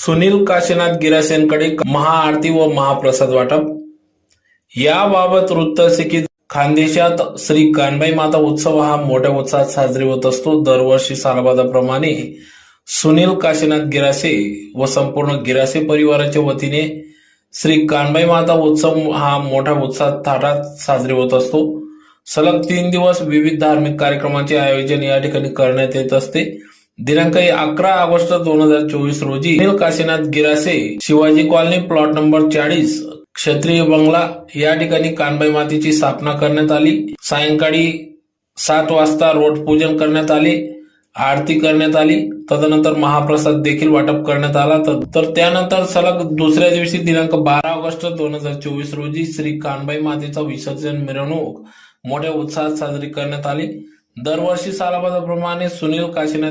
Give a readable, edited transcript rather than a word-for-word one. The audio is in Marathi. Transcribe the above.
सुनील काशीनाथ गिरासेंकडे महाआरती व महाप्रसाद वाटप। याबाबत वृत्त असे की खानदेशात श्री कानबाई माता उत्सव हा मोठ्या उत्साहात साजरी होत असतो। दरवर्षी सालबादाप्रमाणे सुनील काशीनाथ गिरासे व संपूर्ण गिरासे परिवाराच्या वतीने श्री कानबाई माता उत्सव हा मोठ्या उत्साहात थाटात साजरी होत असतो। सलग 3 दिवस विविध धार्मिक कार्यक्रमांचे आयोजन या ठिकाणी करण्यात येत असते। दिनांक 11 ऑगस्ट 2024 रोजी Sunil Kashinath Girase Shivaji colony plot number 40 क्षत्रिय बंगला या ठिकाणी कानबाई मातेची स्थापना करण्यात आली। सायंकाळी 7 वाजता रोड पूजन करण्यात आले, आरती करण्यात आली, तदनंतर महाप्रसाद देखील वाटप करण्यात आला। तर त्यानंतर सलग दुसऱ्या दिवशी दिनांक 12 ऑगस्ट 2024 रोजी श्री कानबाई मातेचा विसर्जन मिरवणूक मोठ्या उत्साहात साजरी करण्यात आली। दरवर्षी सालाबादाप्रमाणे सुनील काशीनाथ